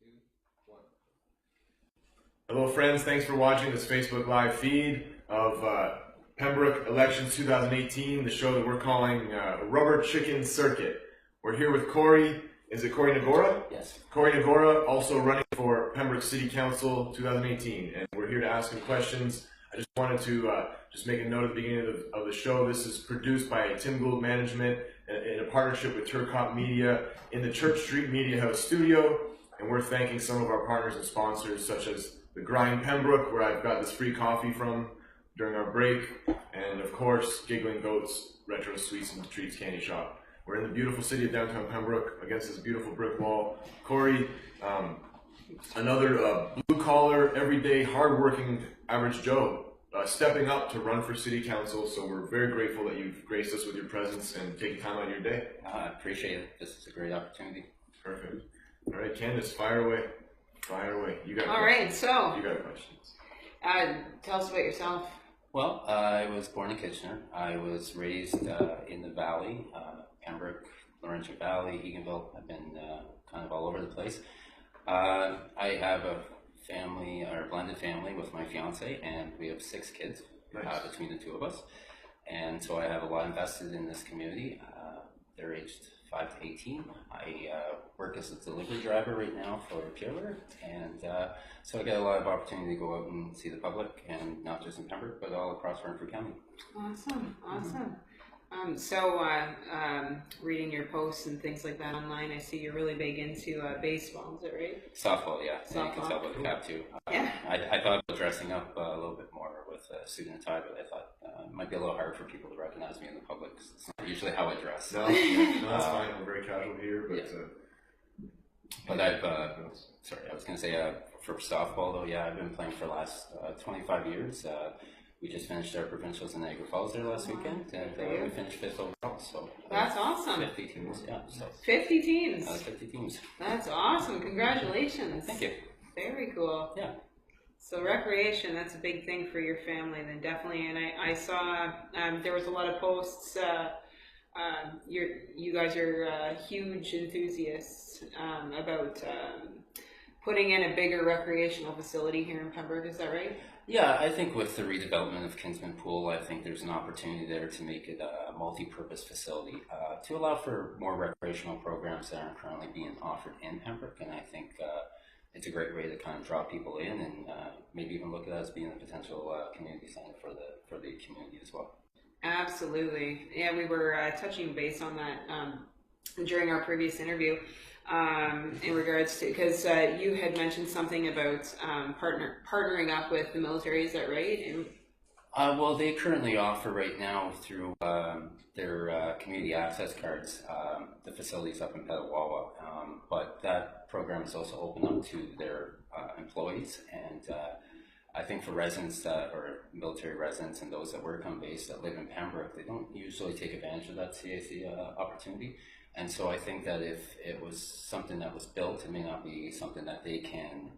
2, 1. Hello friends, thanks for watching this Facebook Live feed of Pembroke Elections 2018, the show that we're calling Rubber Chicken Circuit. We're here with Corey. Is it Corey Nagora? Yes. Corey Nagora, also running for Pembroke City Council 2018, and we're here to ask him questions. I just wanted to just make a note at the beginning of the show. This is produced by Tim Gould Management in a partnership with Turcot Media in the Church Street Media House studio, and we're thanking some of our partners and sponsors such as the Grind Pembroke, where I've got this free coffee from during our break, and of course Giggling Goats Retro Sweets and Treats Candy Shop. We're in the beautiful city of downtown Pembroke against this beautiful brick wall. Corey, another blue-collar, everyday, hard-working average Joe stepping up to run for city council, so we're very grateful that you've graced us with your presence and taking time out of your day. I appreciate it. This is a great opportunity. Perfect. All right, Candace, fire away. Fire away. You got All right, so you got questions. Tell us about yourself. Well, I was born in Kitchener. I was raised in the Valley, Pembroke, Laurentian Valley, Eganville. I've been kind of all over the place. I have a family, or a blended family with my fiance, and we have 6 kids. Nice. Between the two of us. And so I have a lot invested in this community. They're aged 5 to 18. I work as a delivery driver right now for Councillor, and so I get a lot of opportunity to go out and see the public, and not just in Pembroke, but all across Renfrew County. Awesome, awesome. Reading your posts and things like that online, I see you're really big into baseball, is that right? Softball, yeah. Softball. You can tell by the cap too. Yeah. I thought about dressing up a little bit more with a suit and tie, but I thought it might be a little hard for people to recognize me in the public, because it's not usually how I dress. No, that's fine. I'm very casual here, but. Yeah. But I've, sorry, I was going to say for softball though, yeah, I've been playing for the last 25 years. We just finished our provincials in Niagara Falls there last weekend, and we finished 5th overall. So that's awesome. 50 teams, yeah. So 50 teams. 50 teams. That's awesome. Congratulations. Thank you. Very cool. Yeah. So recreation, that's a big thing for your family then, definitely. And I saw there was a lot of posts. You guys are huge enthusiasts about putting in a bigger recreational facility here in Pembroke. Is that right? Yeah, I think with the redevelopment of Kinsman Pool, I think there's an opportunity there to make it a multi-purpose facility to allow for more recreational programs that aren't currently being offered in Pembroke, and I think it's a great way to kind of draw people in, and maybe even look at it as being a potential community center for the community as well. Absolutely. Yeah, we were touching base on that during our previous interview in regards to, because you had mentioned something about partnering up with the military, is that right? And well, they currently offer right now through their community access cards the facilities up in Petawawa, but that program is also open up to their employees, and I think for residents or military residents and those that work on base that live in Pembroke, they don't usually take advantage of that CAC opportunity. And so I think that if it was something that was built, it may not be something that they can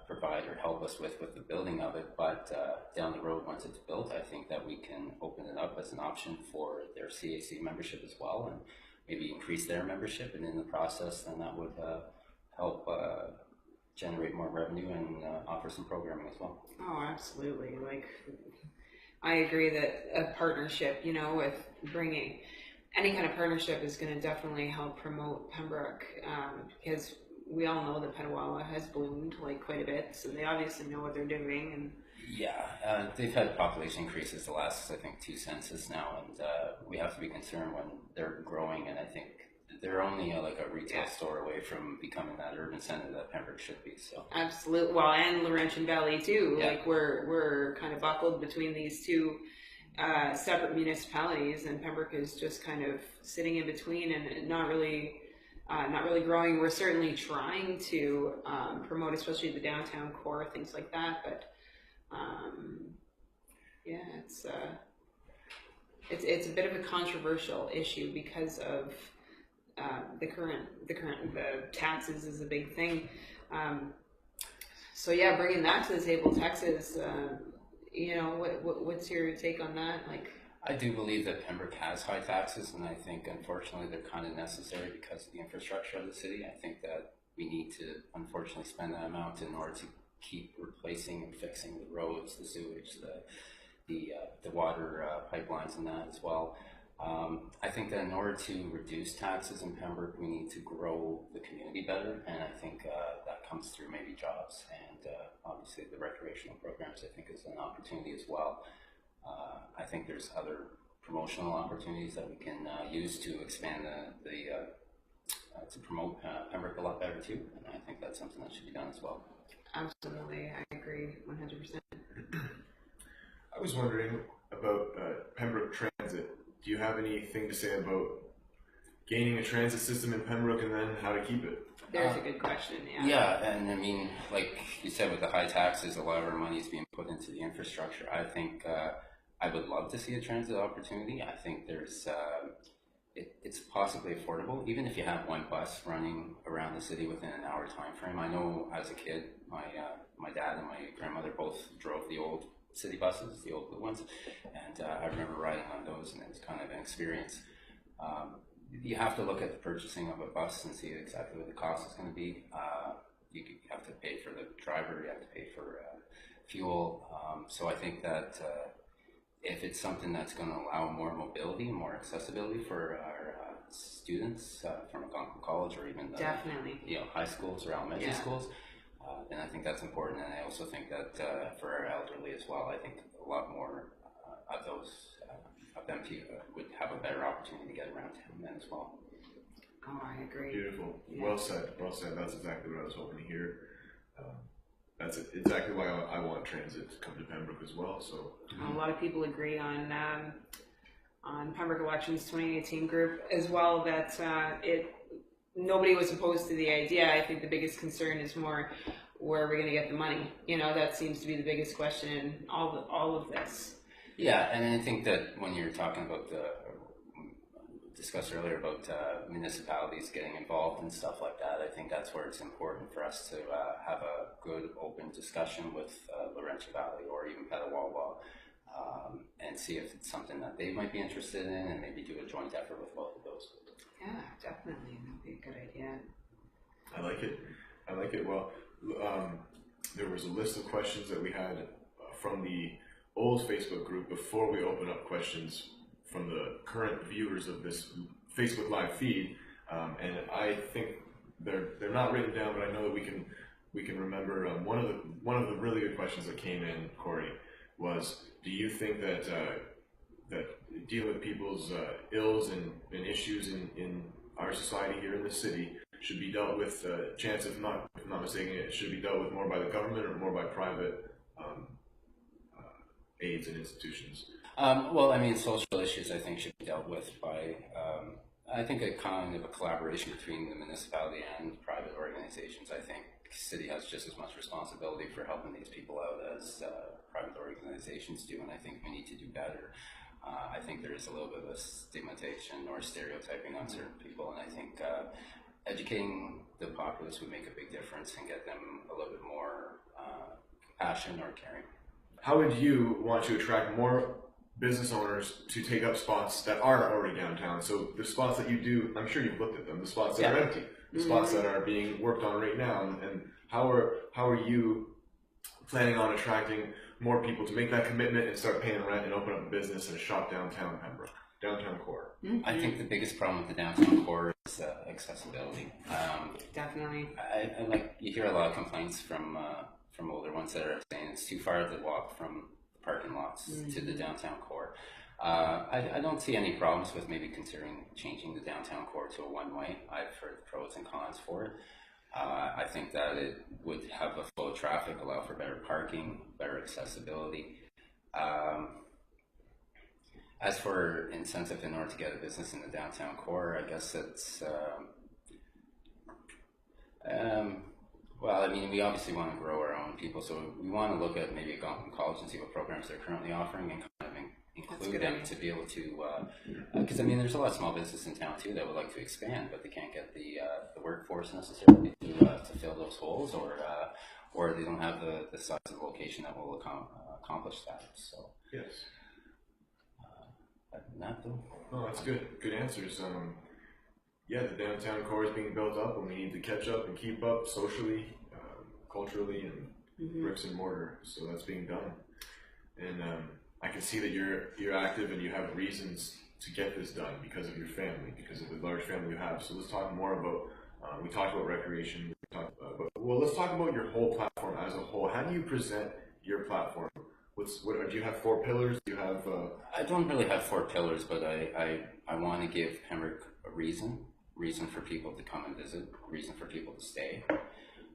provide or help us with the building of it, but down the road, once it's built, I think that we can open it up as an option for their CAC membership as well, and maybe increase their membership, and in the process, then that would help generate more revenue and offer some programming as well. Oh, absolutely. Like, I agree that a partnership, you know, with bringing any kind of partnership is going to definitely help promote Pembroke, because we all know that Petawawa has bloomed like quite a bit, so they obviously know what they're doing. And yeah, they've had population increases the last, I think, 2 census now, and we have to be concerned when they're growing, and I think they're only like a retail store away from becoming that urban center that Pembroke should be. So absolutely. Well, and Laurentian Valley too. Yeah. Like we're kind of buckled between these two separate municipalities, and Pembroke is just kind of sitting in between and not really growing. We're certainly trying to promote, especially the downtown core, things like that. But yeah, it's a bit of a controversial issue because of the taxes is a big thing. So yeah, bringing that to the table, Texas. You know, what's your take on that? Like, I do believe that Pembroke has high taxes, and I think unfortunately they're kind of necessary because of the infrastructure of the city. I think that we need to unfortunately spend that amount in order to keep replacing and fixing the roads, the sewage, the water pipelines and that as well. I think that in order to reduce taxes in Pembroke, we need to grow the community better, and I think that comes through maybe jobs and obviously the recreational programs. I think is an opportunity as well. I think there's other promotional opportunities that we can use to expand to promote Pembroke a lot better too, and I think that's something that should be done as well. Absolutely, I agree 100%. I was wondering about Pembroke Transit. Do you have anything to say about gaining a transit system in Pembroke and then how to keep it? There's a good question, yeah. Yeah, and I mean, like you said, with the high taxes, a lot of our money is being put into the infrastructure. I think I would love to see a transit opportunity. I think there's it's possibly affordable, even if you have one bus running around the city within an hour time frame. I know as a kid, my dad and my grandmother both drove the old city buses, the old blue ones, and I remember riding on those, and it was kind of an experience. You have to look at the purchasing of a bus and see exactly what the cost is going to be. You have to pay for the driver, you have to pay for fuel. So I think that if it's something that's going to allow more mobility, more accessibility for our students from Algonquin College or even Definitely. High schools or elementary schools, then I think that's important. And I also think that for our elderly as well, I think a lot more of those of them would have a better opportunity to get around town then as well. Oh, I agree. Beautiful. Yeah. Well said. Well said. That's exactly what I was hoping to hear. That's exactly why I want transit to come to Pembroke as well. So a lot of people agree on Pembroke Elections 2018 group as well that nobody was opposed to the idea. I think the biggest concern is more where are we going to get the money? That seems to be the biggest question in all of this. Yeah, and I think that when you're talking about discussed earlier about municipalities getting involved and stuff like that, I think that's where it's important for us to have a good open discussion with Laurentian Valley or even Petawawa and see if it's something that they might be interested in and maybe do a joint effort with both of those. Yeah, definitely. That would be a good idea. I like it. I like it. Well, there was a list of questions that we had from the old Facebook group before we open up questions from the current viewers of this Facebook Live feed, and I think they're not written down, but I know that we can remember. One of the really good questions that came in, Corey, was: do you think that that dealing with people's ills and issues in our society here in the city should be dealt with? Chance, if not mistaken, it should be dealt with more by the government or more by private aids and institutions? Well, I mean, social issues I think should be dealt with by, I think, a kind of a collaboration between the municipality and private organizations. I think the city has just as much responsibility for helping these people out as private organizations do, and I think we need to do better. I think there is a little bit of a stigmatization or stereotyping on certain people, and I think educating the populace would make a big difference and get them a little bit more compassion or caring. How would you want to attract more business owners to take up spots that are already downtown? So the spots that you do, I'm sure you've looked at them, the spots that are empty, the spots that are being worked on right now, and how are you planning on attracting more people to make that commitment and start paying rent and open up a business and a shop downtown Pembroke, downtown core? I think the biggest problem with the downtown core is accessibility. Definitely. I like, you hear a lot of complaints from older ones that are saying it's too far to walk from the parking lots to the downtown core. I don't see any problems with maybe considering changing the downtown core to a one-way. I've heard the pros and cons for it. I think that it would have a flow of traffic, allow for better parking, better accessibility. As for incentive in order to get a business in the downtown core, I guess it's well, I mean, we obviously want to grow our own people, so we want to look at maybe Algonquin College and see what programs they're currently offering and kind of include them to be able to, because I mean, there's a lot of small business in town too that would like to expand, but they can't get the workforce necessarily to fill those holes, or they don't have the size of the location that will accomplish that. So yes, not though. no, that's good. Good answers. yeah, the downtown core is being built up, and we need to catch up and keep up socially, culturally, and bricks and mortar. So that's being done, and I can see that you're active and you have reasons to get this done because of your family, because of the large family you have. So let's talk more about. We talked about recreation. Let's talk about your whole platform as a whole. How do you present your platform? Do you have 4 pillars? Do you have? I don't really have 4 pillars, but I want to give Pembroke a reason for people to come and visit, a reason for people to stay.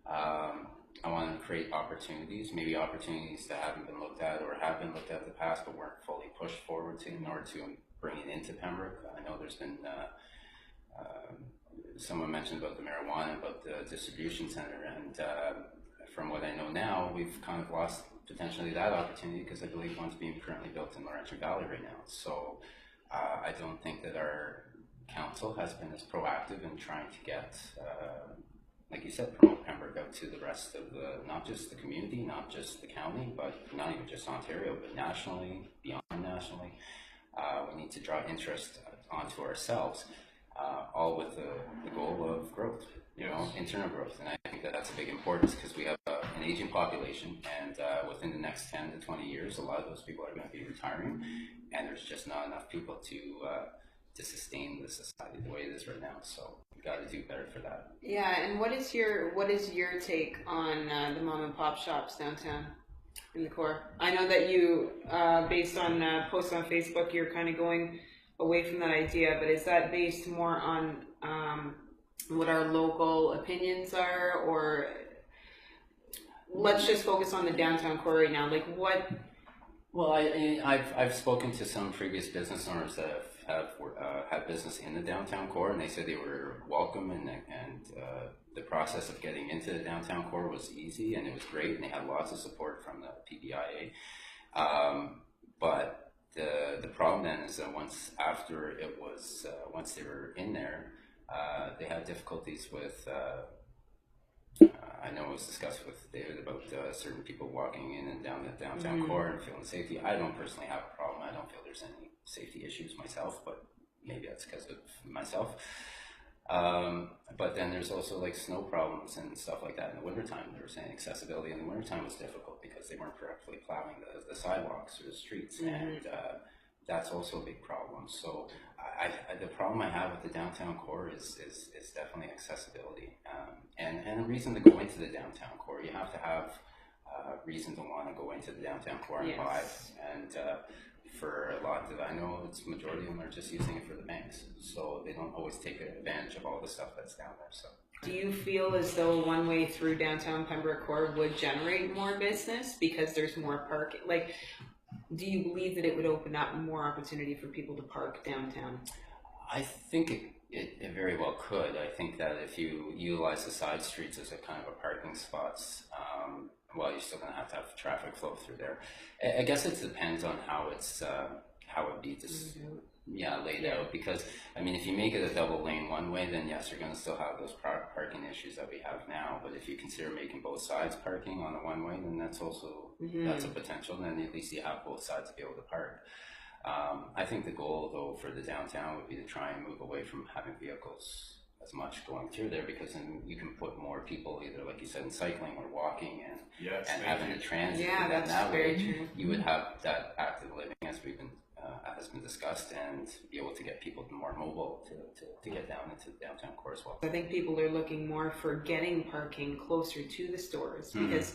I want to create opportunities, maybe opportunities that haven't been looked at or have been looked at in the past but weren't fully pushed forward to in order to bring it into Pembroke. I know there's been someone mentioned about the marijuana, about the distribution center, and from what I know now, we've kind of lost potentially that opportunity because I believe one's being currently built in Laurentian Valley right now. So I don't think that our council has been as proactive in trying to get, like you said, promote Pembroke out to the rest of not just the community, not just the county, but not even just Ontario, but nationally, beyond nationally. We need to draw interest onto ourselves, all with the goal of growth, internal growth. And I think that that's a big importance because we have an aging population, and within the next 10 to 20 years, a lot of those people are going to be retiring, and there's just not enough people to sustain the society the way it is right now. So we've got to do better for that. Yeah, and what is your take on the mom and pop shops downtown in the core? I know that you, based on posts on Facebook, you're kind of going away from that idea, but is that based more on what our local opinions are, or let's just focus on the downtown core right now? Like what? Well, I've spoken to some previous business owners that have had business in the downtown core, and they said they were welcome, and the process of getting into the downtown core was easy, and it was great, and they had lots of support from the PBIA. But the problem then is that once they were in there, they had difficulties with. I know it was discussed with David about certain people walking in and down the downtown core and feeling safety. I don't personally have a problem. I don't feel there's any safety issues myself, but maybe that's because of myself. But then there's also like snow problems and stuff like that in the wintertime. They were saying accessibility in the wintertime was difficult because they weren't correctly plowing the sidewalks or the streets, and that's also a big problem. So the problem I have with the downtown core is definitely accessibility, and a reason to go into the downtown core. You have to have a reason to want to go into the downtown core and buy, and for a lot that I know, it's majority of them are just using it for the banks, so they don't always take advantage of all the stuff that's down there. So, do you feel as though one way through downtown Pembroke core would generate more business because there's more parking? Like, do you believe that it would open up more opportunity for people to park downtown? I think it very well could. I think that if you utilize the side streets as a kind of a parking spots, well, you're still going to have traffic flow through there. I guess it depends on how it be laid out. Because I mean, if you make it a double lane one way, then yes, you're going to still have those parking issues that we have now. But if you consider making both sides parking on the one way, then that's also that's a potential. Then at least you have both sides to be able to park. I think the goal though for the downtown would be to try and move away from having vehicles as much going through there, because then you can put more people either, like you said, in cycling or walking and having a transit. Yeah, that's that very way, true. You would have that active living as has been discussed, and be able to get people more mobile to get down into the downtown core as well. I think people are looking more for getting parking closer to the stores because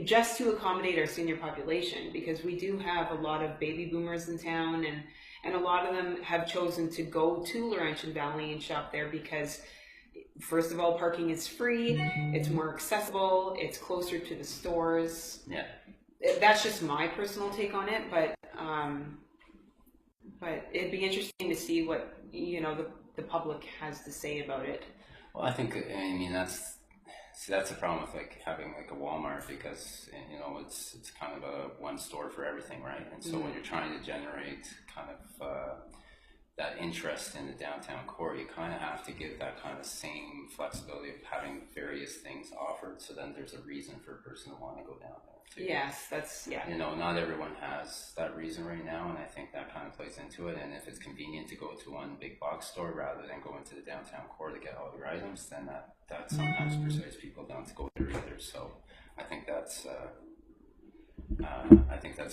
just to accommodate our senior population, because we do have a lot of baby boomers in town, and a lot of them have chosen to go to Laurentian Valley and shop there because, first of all, parking is free, it's more accessible, it's closer to the stores. Yeah. That's just my personal take on it, but it'd be interesting to see what the public has to say about it. Well, I mean that's the problem with like having like a Walmart, because it's kind of a one store for everything, right? And so when you're trying to generate kind of that interest in the downtown core, you kind of have to give that kind of same flexibility of having various things offered, so then there's a reason for a person to want to go down there too. Yes, that's, yeah. You know, not everyone has that reason right now, and I think that kind of plays into it. And if it's convenient to go to one big box store rather than go into the downtown core to get all your items, then that sometimes persuades people down to go there either. So I think that's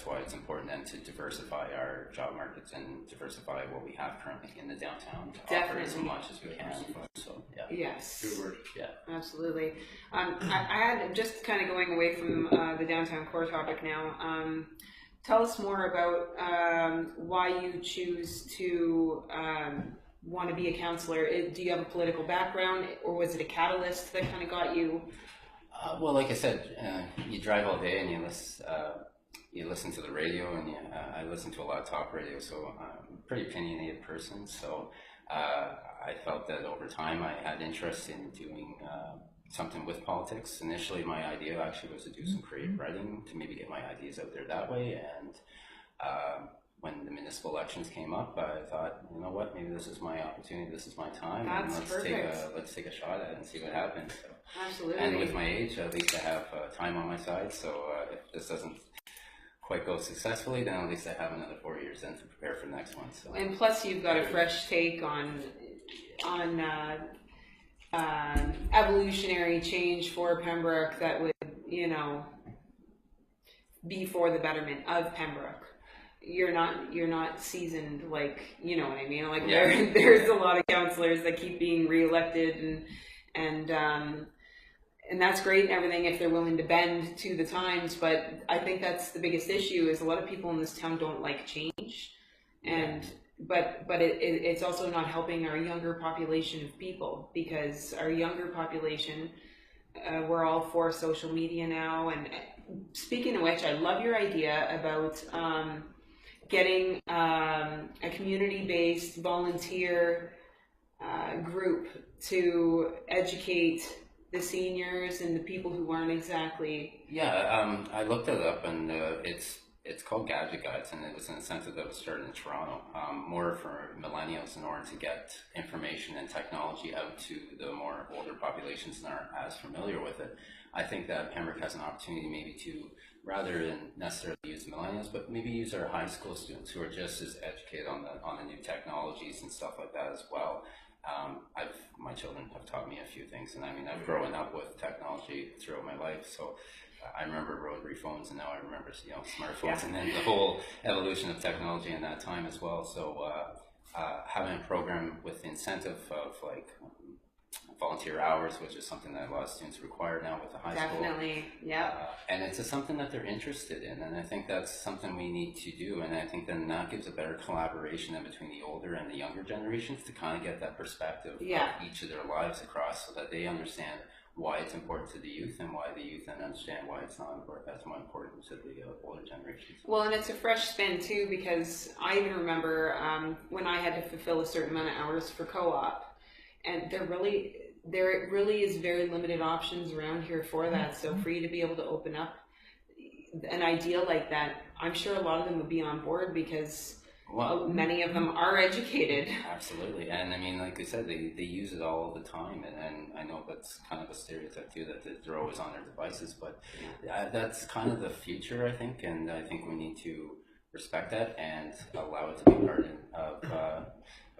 why it's important then to diversify our job markets and diversify what we have currently in the downtown to offer as much as we can. So yeah. Yes. Good word. Yeah. Absolutely. I had just kind of going away from the downtown core topic now. Tell us more about why you choose to want to be a councillor. Do you have a political background, or was it a catalyst that kind of got you? Well, like I said, you drive all day and you listen to the radio, and I listen to a lot of talk radio, so I'm a pretty opinionated person. So I felt that over time I had interest in doing something with politics. Initially, my idea actually was to do some creative writing to maybe get my ideas out there that way. And when the municipal elections came up, I thought, you know what, maybe this is my opportunity, this is my time, and let's take a shot at it and see what happens. So, absolutely. and with my age, at least I have time on my side. So if this doesn't quite go successfully, then at least I have another 4 years then to prepare for the next one. So. And plus, you've got a fresh take on evolutionary change for Pembroke that would, you know, be for the betterment of Pembroke. You're not seasoned, like, you know what I mean? Like, yeah. There's a lot of councillors that keep being reelected, and that's great and everything if they're willing to bend to the times, but I think that's the biggest issue is a lot of people in this town don't like change, and but it's also not helping our younger population of people, because our younger population, we're all for social media now. And speaking of which, I love your idea about getting a community-based volunteer group to educate the seniors and the people who aren't exactly. Yeah, I looked it up, and it's called Gadget Guides, and it was an incentive that was started in Toronto, more for millennials in order to get information and technology out to the more older populations that aren't as familiar with it. I think that Pembroke has an opportunity maybe to, rather than necessarily use millennials, but maybe use our high school students who are just as educated on the new technologies and stuff like that as well. My children have taught me a few things, and I mean, I've grown up with technology throughout my life, so I remember rotary phones, and now I remember, you know, smartphones, yeah. And then the whole evolution of technology in that time as well. So having a program with the incentive of like volunteer hours, which is something that a lot of students require now with the high school. Definitely, yeah. And it's something that they're interested in, and I think that's something we need to do. And I think then that gives a better collaboration in between the older and the younger generations to kind of get that perspective of each of their lives across, so that they understand why it's important to the youth, and why the youth then understand why it's not important, that's more important to the older generations. Well, and it's a fresh spin too, because I even remember when I had to fulfill a certain amount of hours for co-op, and there really is very limited options around here for that. So for you to be able to open up an idea like that, I'm sure a lot of them would be on board, because many of them are educated. Absolutely. And I mean, like I said, they use it all the time, and I know that's kind of a stereotype too, that they're always on their devices, but that's kind of the future, I think, and I think we need to respect that and allow it to be part of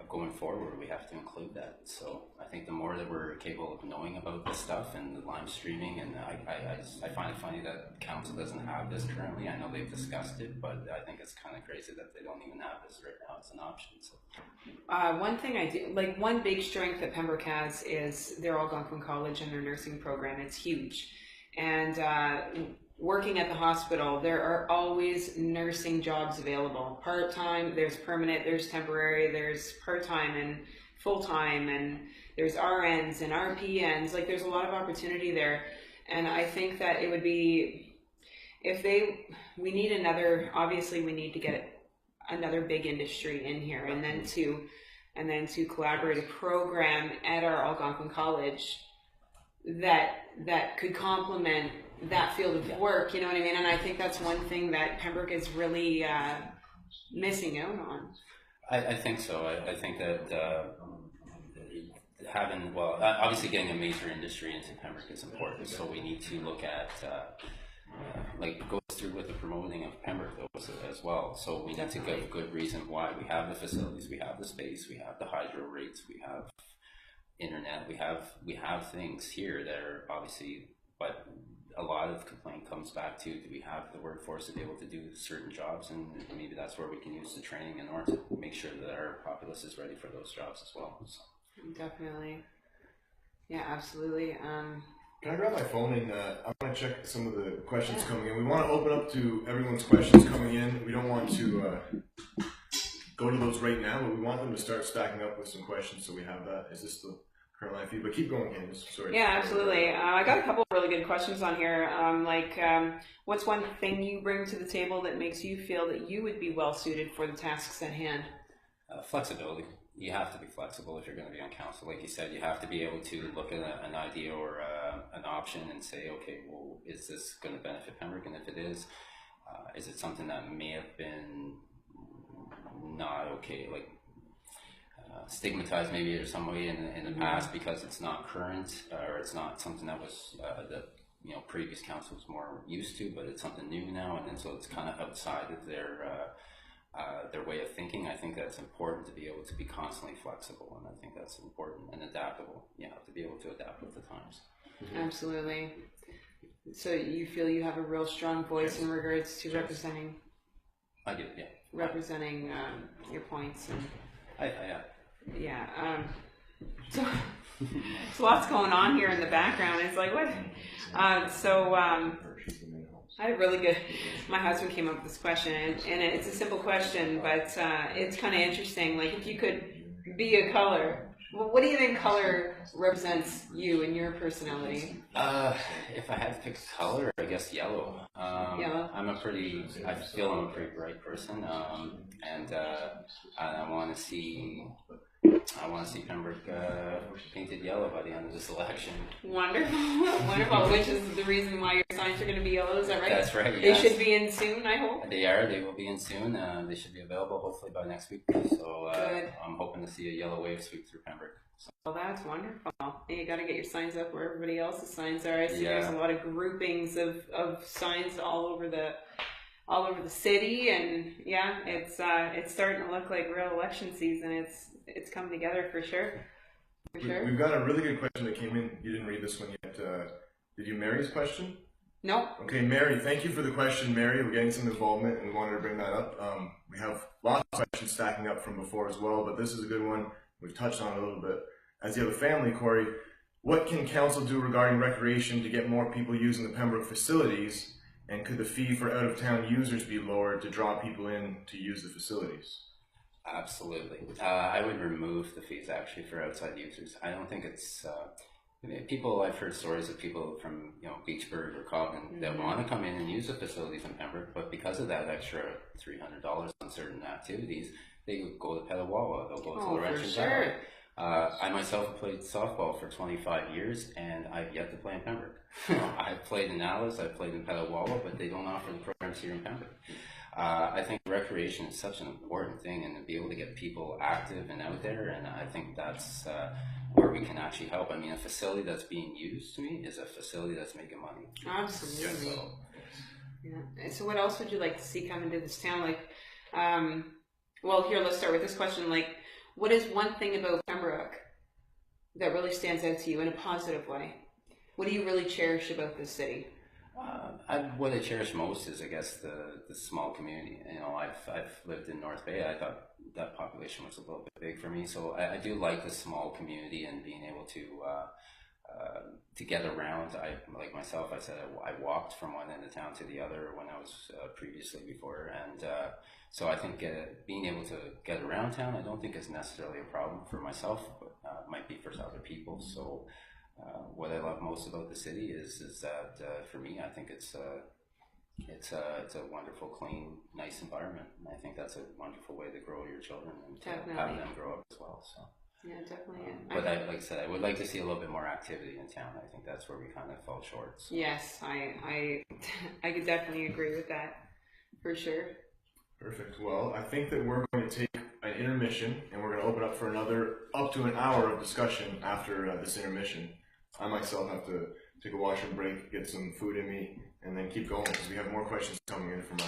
going forward. We have to include that. So I think the more that we're capable of knowing about this stuff and the live streaming, and I find it funny that council doesn't have this currently. I know they've discussed it, but I think it's kind of crazy that they don't even have this right now as an option. So one thing I do, like, one big strength that Pembroke has is their Algonquin College and their nursing program. It's huge. And working at the hospital, there are always nursing jobs available. Part-time, there's permanent, there's temporary, there's part-time and full-time, and there's RNs and RPNs. Like, there's a lot of opportunity there. And I think that it would be, we need to get another big industry in here, and then to collaborate a program at our Algonquin College that could complement that field of work, you know what I mean? And I think that's one thing that Pembroke is really missing out on. I think so. I think that having, well, obviously getting a major industry into Pembroke is important. So we need to look at, like, goes through with the promoting of Pembroke as well. So we need to give a good reason why we have the facilities, we have the space, we have the hydro rates, we have internet, we have things here that are obviously, but a lot of complaint comes back to, do we have the workforce to be able to do certain jobs, and maybe that's where we can use the training in order to make sure that our populace is ready for those jobs as well. So. Definitely. Yeah, absolutely. Can I grab my phone and I want to check some of the questions coming in. We want to open up to everyone's questions coming in. We don't want to go to those right now, but we want them to start stacking up with some questions, so we have that. Is this the current live feed? But keep going, Candace. Sorry. Yeah, absolutely. I got a couple of really good questions on here. What's one thing you bring to the table that makes you feel that you would be well suited for the tasks at hand? Flexibility. You have to be flexible if you're going to be on council. Like you said, you have to be able to look at an idea or an option and say, okay, well, is this going to benefit Pembroke? And if it is it something that may have been not okay, like stigmatized maybe in some way in the past because it's not current or it's not something that was that previous council was more used to, but it's something new now, and then so it's kind of outside of their way of thinking. I think that's important to be able to be constantly flexible, and I think that's important and adaptable. You have to be able to adapt with the times. Absolutely. So you feel you have a real strong voice in regards to representing. I do, yeah. Representing your points and. Yeah. So lots going on here in the background. It's like what? I had really good. My husband came up with this question, and it's a simple question, but it's kind of interesting. Like, if you could be a color, well, what do you think color represents you and your personality? If I had to pick a color, I guess yellow. Yellow. I feel I'm a pretty bright person, and I want to see Pembroke painted yellow by the end of this election. Wonderful, wonderful. Which is the reason why your signs are going to be yellow. Is that right? That's right. They should be in soon, I hope. They are. They will be in soon. They should be available hopefully by next week. So I'm hoping to see a yellow wave sweep through Pembroke. So. Well, that's wonderful. And you got to get your signs up where everybody else's signs are. I see there's a lot of groupings of signs all over the city, and yeah, it's starting to look like real election season. It's come together for sure. We've got a really good question that came in. You didn't read this one yet. Did you Mary's question? No. Okay, Mary, thank you for the question, Mary. We're getting some involvement, and we wanted to bring that up. We have lots of questions stacking up from before as well, but this is a good one. We've touched on it a little bit. As you have a family, Corey, what can council do regarding recreation to get more people using the Pembroke facilities, and could the fee for out-of-town users be lowered to draw people in to use the facilities? Absolutely. I would remove the fees actually for outside users. I don't think it's people. I've heard stories of people from Beachburg or Cobden that want to come in and use the facilities in Pembroke, but because of that extra $300 on certain activities, they go to Petawawa, they'll go to Laurentian Valley. I myself have played softball for 25 years, and I've yet to play in Pembroke. I've played in Alice, I've played in Petawawa, but they don't offer the programs here in Pembroke. I think recreation is such an important thing, and to be able to get people active and out there, and I think that's where we can actually help. I mean, a facility that's being used to me is a facility that's making money. Absolutely. So, yeah. So what else would you like to see come into this town? Like, well, here, let's start with this question. Like, what is one thing about Pembroke that really stands out to you in a positive way? What do you really cherish about this city? What I cherish most is, I guess, the small community. I've lived in North Bay. I thought that population was a little bit big for me, so I do like the small community and being able to get around. Like myself, I said I walked from one end of town to the other when I was previously before, and so I think being able to get around town, I don't think is necessarily a problem for myself, but might be for other people. So. What I love most about the city is that for me, I think it's a wonderful, clean, nice environment, and I think that's a wonderful way to grow your children and to have them grow up as well. So yeah, definitely. But like I said, I would like to see a little bit more activity in town. I think that's where we kind of fell short. So. Yes, I could definitely agree with that for sure. Perfect. Well, I think that we're going to take a intermission, and we're going to open up for another up to an hour of discussion after this intermission. I myself have to take a washroom break, get some food in me, and then keep going because we have more questions coming in from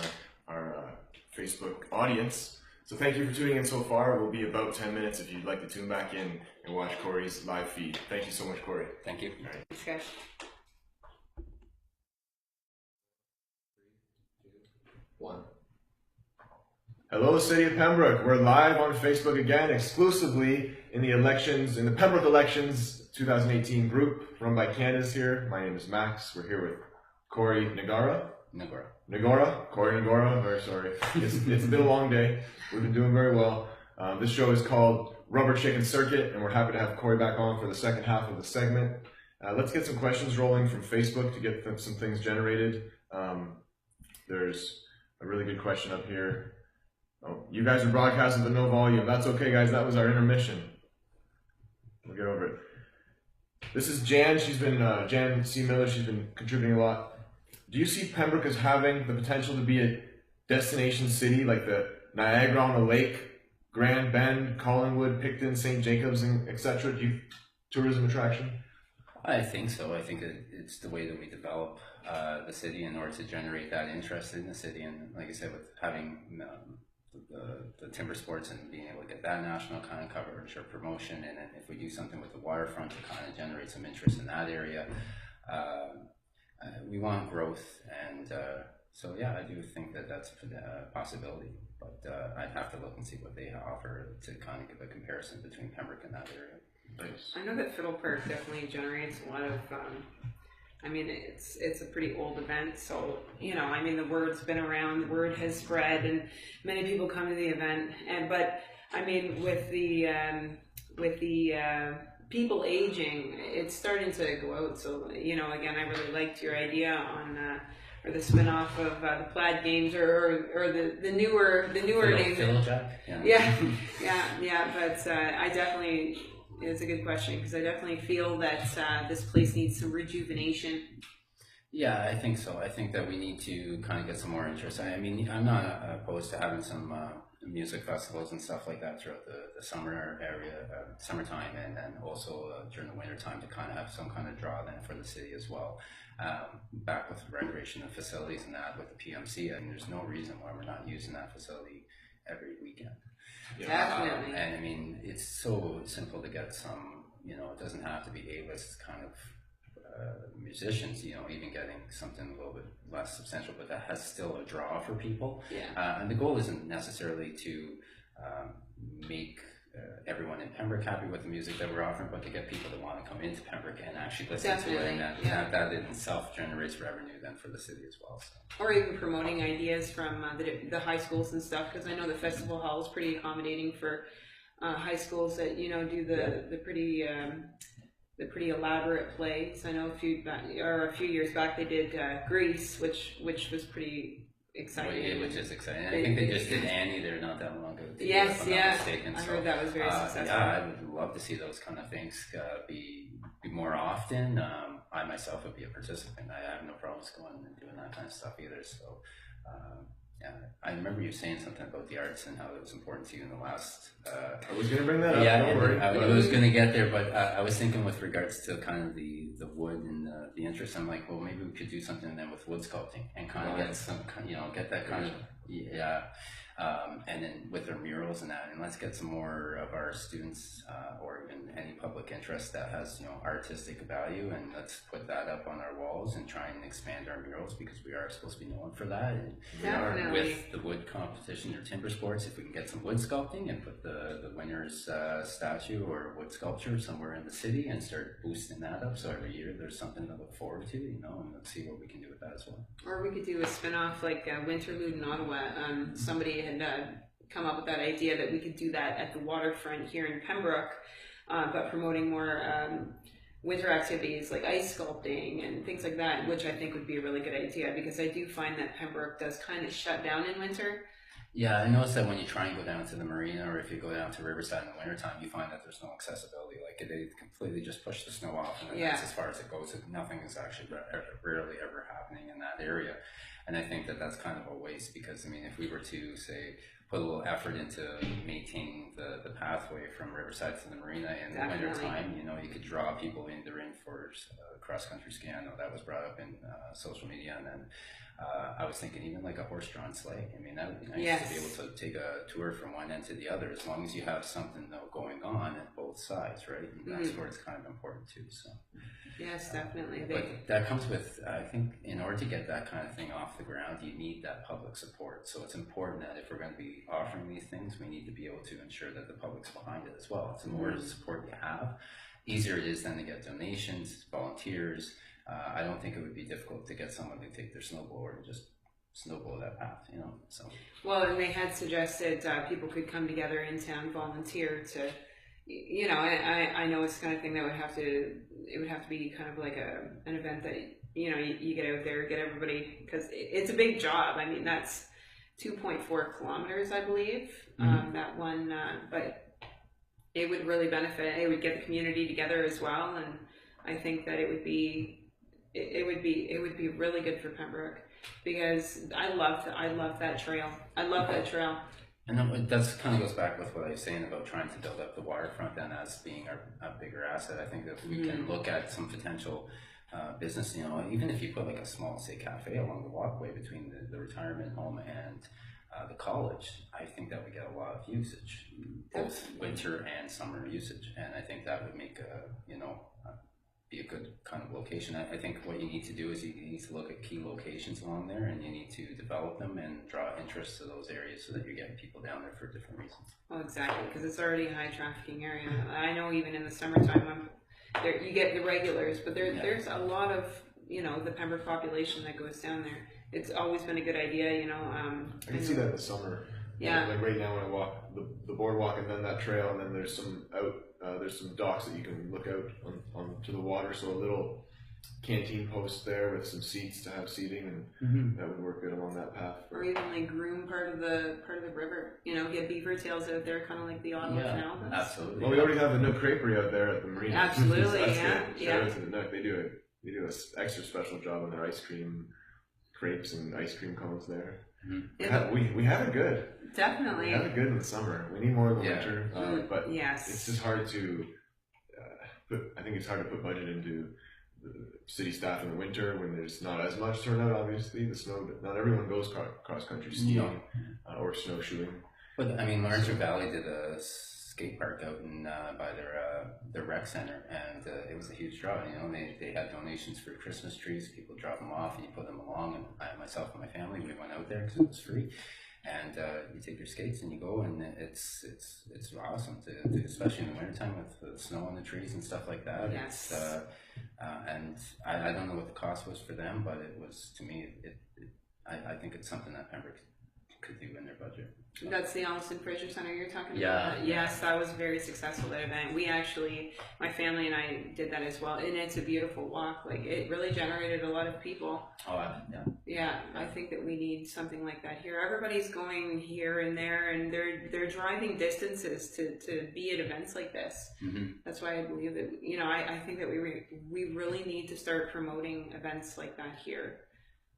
our Facebook audience. So thank you for tuning in so far. It will be about 10 minutes if you'd like to tune back in and watch Corey's live feed. Thank you so much, Corey. Thank you. All right. Thanks, guys. One. Hello, City of Pembroke. We're live on Facebook again, exclusively in the Pembroke Elections 2018 group run by Candace here. My name is Max. We're here with Corey Nagora. Corey Nagora. Very sorry. It's been a long day. We've been doing very well. This show is called Rubber Chicken Circuit, and we're happy to have Corey back on for the second half of the segment. Let's get some questions rolling from Facebook to get some things generated. There's a really good question up here. Oh, you guys are broadcasting with no volume. That's okay, guys. That was our intermission. We'll get over it. This is Jan. She's been, Jan C. Miller, she's been contributing a lot. Do you see Pembroke as having the potential to be a destination city like the Niagara on the Lake, Grand Bend, Collingwood, Picton, St. Jacobs, and etc.? Tourism attraction? I think so. I think it's the way that we develop the city in order to generate that interest in the city. And like I said, with having the timber sports and being able to get that national kind of coverage or promotion, and then if we do something with the waterfront to kind of generate some interest in that area, we want growth. And so yeah, I do think that that's a possibility, but I'd have to look and see what they offer to kind of give a comparison between Pembroke and that area. Nice. I know that Fiddle Park definitely generates a lot of, I mean, it's a pretty old event, so, you know, I mean, the word's been around, the word has spread, and many people come to the event, but, I mean, with the people aging, it's starting to go out, so, you know, again, I really liked your idea on, or the spin-off of the Plaid Games, or the newer name. Fiddle Jack? Yeah, but I definitely... It's a good question because I definitely feel that this place needs some rejuvenation. Yeah, I think so. I think that we need to kind of get some more interest. I mean, I'm not opposed to having some music festivals and stuff like that throughout the summer area, summertime, and then also during the winter time to kind of have some kind of draw then for the city as well. Back with recreation and facilities and that with the PMC, and there's no reason why we're not using that facility every weekend. Definitely. And I mean, it's so simple to get some, you know, it doesn't have to be A-list kind of musicians, you know, even getting something a little bit less substantial, but that has still a draw for people. Yeah. And the goal isn't necessarily to make everyone in Pembroke happy with the music that we're offering, but to get people that want to come into Pembroke and actually listen to it, and that in itself generates revenue then for the city as well. So. Or even promoting ideas from the high schools and stuff, because I know the festival hall is pretty accommodating for high schools that, you know, do the pretty elaborate plays. I know a few years back they did Grease, which was pretty exciting. Which is exciting. I think they just did Annie there not that long ago. Yes, yeah. I heard that was very successful. Yeah, I would love to see those kind of things be more often. I myself would be a participant. I have no problems going and doing that kind of stuff either. So, yeah, I remember you saying something about the arts and how it was important to you in the last. I was going to bring that up. Yeah, I was going to get there, but I was thinking with regards to kind of the wood and the interest. I'm like, well, maybe we could do something then with wood sculpting and kind of get some, you know, get that kind of and then with their murals and that, and let's get some more of our students or even any public interest that has, you know, artistic value, and let's put that up on our walls and try and expand our murals because we are supposed to be known for that. And we are with the wood competition or timber sports. If we can get some wood sculpting and put the winner's statue or wood sculpture somewhere in the city and start boosting that up, so every year there's something to look forward to, you know, and let's see what we can do with that as well. Or we could do a spin-off like Winterlude in Ottawa. Somebody had come up with that idea that we could do that at the waterfront here in Pembroke, but promoting more winter activities like ice sculpting and things like that, which I think would be a really good idea because I do find that Pembroke does kind of shut down in winter. Yeah, I noticed that when you try and go down to the marina, or if you go down to Riverside in the wintertime, you find that there's no accessibility. Like they completely just push the snow off, and that's as far as it goes. Nothing is actually rarely ever happening in that area. And I think that that's kind of a waste because, I mean, if we were to, say, put a little effort into maintaining the pathway from Riverside to the marina in the winter time. You know, you could draw people into the ring for cross-country ski. I know that was brought up in social media, and then I was thinking even like a horse-drawn sleigh. I mean, that would be nice to be able to take a tour from one end to the other, as long as you have something though going on at both sides, right? And that's where it's kind of important too. So yes, definitely. But that comes with, I think, in order to get that kind of thing off the ground, you need that public support. So it's important that if we're going to be offering these things, we need to be able to ensure that the public's behind it as well. The more support you have, easier it is then to get donations, volunteers. I don't think it would be difficult to get someone to take their snowboard and just snowblow that path, you know. So well, and they had suggested people could come together in town, volunteer to, you know. I know it's the kind of thing that would have to be kind of like an event that, you know, you get out there, get everybody, because it's a big job. I mean, that's 2.4 kilometers, I believe. That one, but it would really benefit. It would get the community together as well, and I think that it would be really good for Pembroke, because I love that trail. I love that trail. And it does kind of goes back with what I was saying about trying to build up the waterfront then as being a bigger asset. I think that we can look at some potential business, you know, even if you put like a small, say, cafe along the walkway between the retirement home and the college, I think that we get a lot of usage, both winter and summer usage, and I think that would make be a good kind of location. I think what you need to do is you need to look at key locations along there, and you need to develop them and draw interest to those areas so that you're getting people down there for different reasons. Oh, exactly, because it's already a high trafficking area. I know even in the summertime, there you get the regulars, but there's a lot of, you know, the Pembroke population that goes down there. It's always been a good idea, you know. I can see that in the summer. Yeah. Like right now when I walk the boardwalk and then that trail, and then there's some docks that you can look out on to the water. So a little canteen post there with some seats to have seating, and that would work good along that path. Or even like groom part of the river. You know, get beaver tails out there, kind of like the Ottawa Canal does. Absolutely. Well, we already have the Nook Creperie out there at the marina. Absolutely, so yeah. Shout out to the Nook. They do an extra special job on their ice cream crepes and ice cream cones there. We have it good. Definitely. We have it good in the summer. We need more in the winter, but yes, it's just hard to I think it's hard to put budget into the city staff in the winter when there's not as much turnout. Obviously, the snow. Not everyone goes cross country skiing or snowshoeing. But I mean, Larger Valley did a skate park out in by their rec center, and it was a huge draw. You know, they had donations for Christmas trees. People drop them off, and you put them along. And myself and my family, we went out there because it was free. And you take your skates and you go, and it's awesome to especially in the wintertime with the snow on the trees and stuff like that. Yes. And I don't know what the cost was for them, but it was, to me, I think it's something that Pembroke could do in their budget. So. That's the Alliston Fraser Center you're talking about? Yeah. Yes, that was very successful, that event. We actually, my family and I did that as well, and it's a beautiful walk. Like, it really generated a lot of people. Oh, yeah. Yeah, I think that we need something like that here. Everybody's going here and there, and they're driving distances to be at events like this. That's why I believe that, you know, I think that we really need to start promoting events like that here.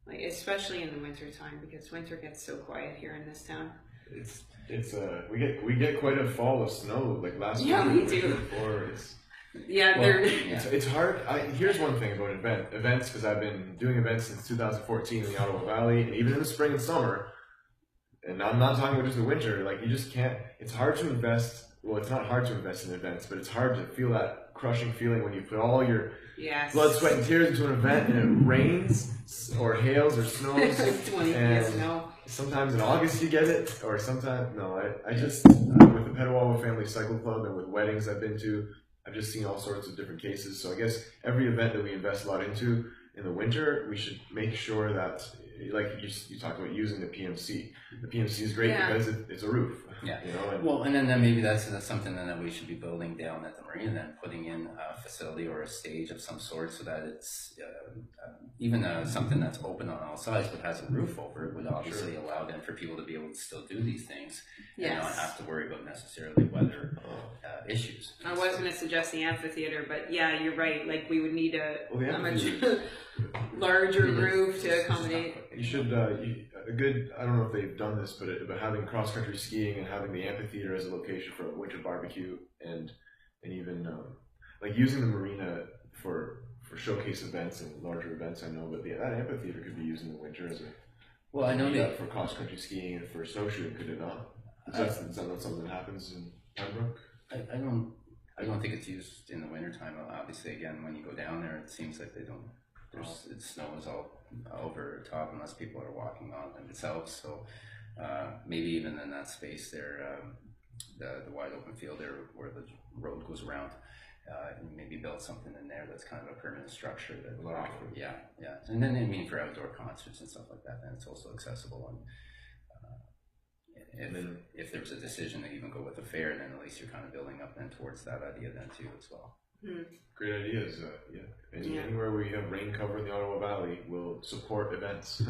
Like, especially in the winter time, because winter gets so quiet here in this town. We get quite a fall of snow, like last week. Yeah, we do. Before It's hard. Here's one thing about events, because I've been doing events since 2014 in the Ottawa Valley, and even in the spring and summer. And I'm not talking about just the winter. Like, you just can't. It's hard to invest. Well, it's not hard to invest in events, but it's hard to feel that crushing feeling when you put all your blood, sweat, and tears into an event, and it rains or hails or snows. 20 feet of snow. Sometimes in August you get it, or sometimes no. I just with the Petawawa Family Cycle Club and with weddings I've been to, I've just seen all sorts of different cases. So I guess every event that we invest a lot into in the winter, we should make sure that, like you talked about using the PMC. The PMC is great because it's a roof. Yeah. You know. Well, and then maybe that's something that we should be building down at the marina, then putting in a facility or a stage of some sort so that it's even something that's open on all sides but has a roof over it would obviously allow then for people to be able to still do these things and not have to worry about necessarily weather issues. I was going to suggest the amphitheater, but yeah, you're right. Like we would need a much larger roof to accommodate. You should a good. I don't know if they've done this, but having cross country skiing and having the amphitheater as a location for a winter barbecue and even like using the marina for showcase events and larger events. I know, but that amphitheater could be used in the winter as a I know for cross country skiing and for snowshoeing. Could it not? Is that not something that happens in Pembroke? I don't think it's used in the wintertime. Obviously, again, when you go down there, it seems like they don't. It snows all over top unless people are walking on it themselves. So maybe even in that space there, the wide open field there where the road goes around, and maybe build something in there that's kind of a permanent structure that yeah. And then I mean for outdoor concerts and stuff like that, then it's also accessible. And if there's a decision to even go with a fair, then at least you're kind of building up then towards that idea then too as well. Great ideas. Anywhere where you have rain cover in the Ottawa Valley will support events.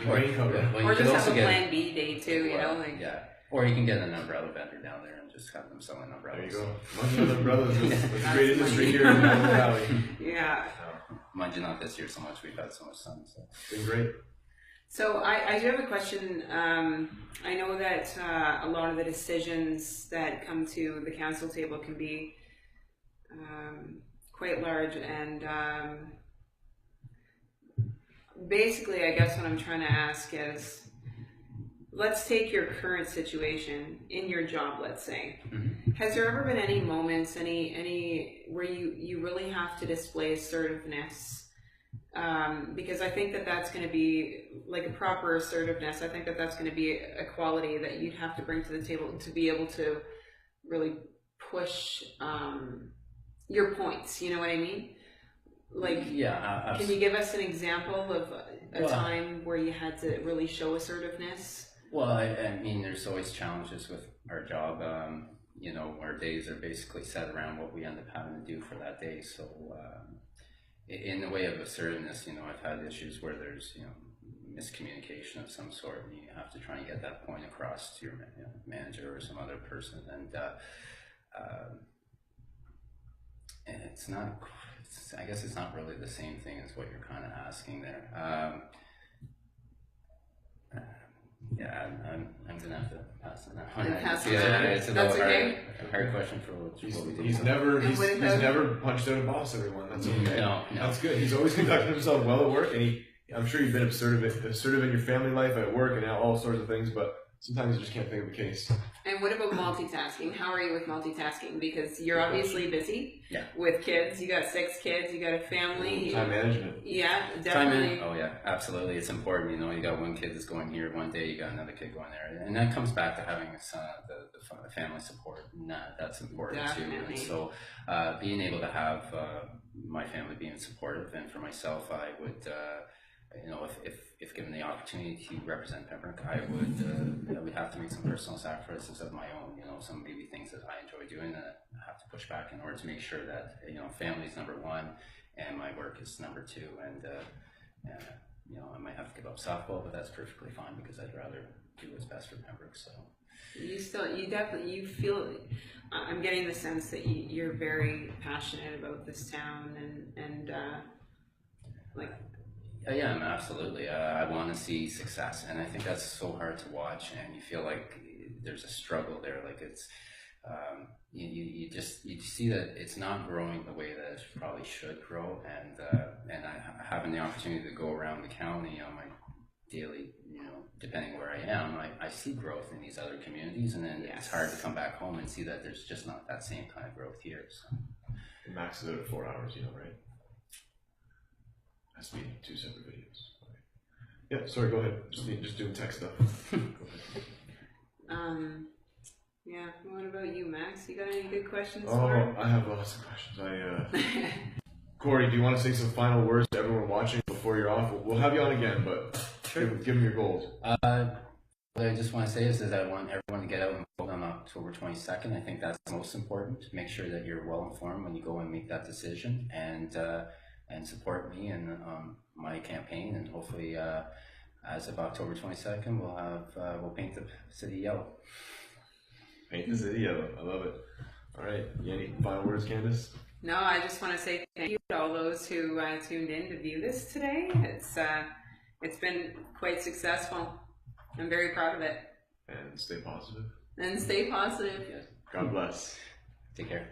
Rain cover. Or just have a plan B day too, you know? Like, or you can get an umbrella vendor down there and just have them selling umbrellas. There you go. Munching on umbrellas is a great industry here in the Ottawa Valley. Yeah. Mind you, not this year so much. We've had so much sun. So. It's been great. So I do have a question. I know that a lot of the decisions that come to the council table can be quite large, and basically I guess what I'm trying to ask is, let's take your current situation in your job, let's say. Has there ever been any moments, any where you really have to display assertiveness? Because I think that that's going to be like a proper assertiveness. I think that that's going to be a quality that you'd have to bring to the table to be able to really push your points. You know what I mean? Like, can you give us an example of a time where you had to really show assertiveness? Well, I mean, there's always challenges with our job. You know, our days are basically set around what we end up having to do for that day. So, in the way of assertiveness, you know, I've had issues where there's, you know, miscommunication of some sort, and you have to try and get that point across to your manager or some other person, and it's not. I guess it's not really the same thing as what you're kind of asking there. Yeah, I'm gonna have to pass on that one. It's a hard question for what we do. He's never punched out a boss, everyone. That's okay. No. That's good. He's always conducted himself well at work, and I'm sure you've been assertive in your family life, at work, and all sorts of things, but sometimes you just can't think of a case. And what about multitasking? How are you with multitasking? Because you're obviously busy with kids. You got 6 kids. You got a family. Time management. Yeah, definitely. Oh yeah, absolutely. It's important. You know, you got one kid that's going here one day. You got another kid going there, and that comes back to having the family support. And that's important too. And so, being able to have my family being supportive, and for myself, I would. You know, if given the opportunity to represent Pembroke, I would have to make some personal sacrifices of my own. You know, some maybe things that I enjoy doing that I have to push back in order to make sure that, you know, family is number 1 and my work is number 2. And you know, I might have to give up softball, but that's perfectly fine because I'd rather do what's best for Pembroke. So you feel. I'm getting the sense that you're very passionate about this town and like. Yeah, absolutely. I want to see success, and I think that's so hard to watch, and you feel like there's a struggle there. Like it's, you see that it's not growing the way that it probably should grow, and I having the opportunity to go around the county on my daily, you know, depending where I am, I see growth in these other communities, and then it's hard to come back home and see that there's just not that same kind of growth here. So. It maxes out at 4 hours, you know, right? Has to be 2 separate videos. Okay. Yeah, sorry, go ahead. Just doing tech stuff. Yeah, what about you, Max? You got any good questions? I have lots of questions. Corey, do you want to say some final words to everyone watching before you're off? We'll have you on again, but give them your goals. What I just want to say is that I want everyone to get out and vote on October 22nd. I think that's most important. Make sure that you're well informed when you go and make that decision, and support me in my campaign. And hopefully, as of October 22nd, we'll paint the city yellow. Paint the city yellow. I love it. All right. Any final words, Candace? No, I just want to say thank you to all those who tuned in to view this today. It's been quite successful. I'm very proud of it. And stay positive. And stay positive. God bless. Take care.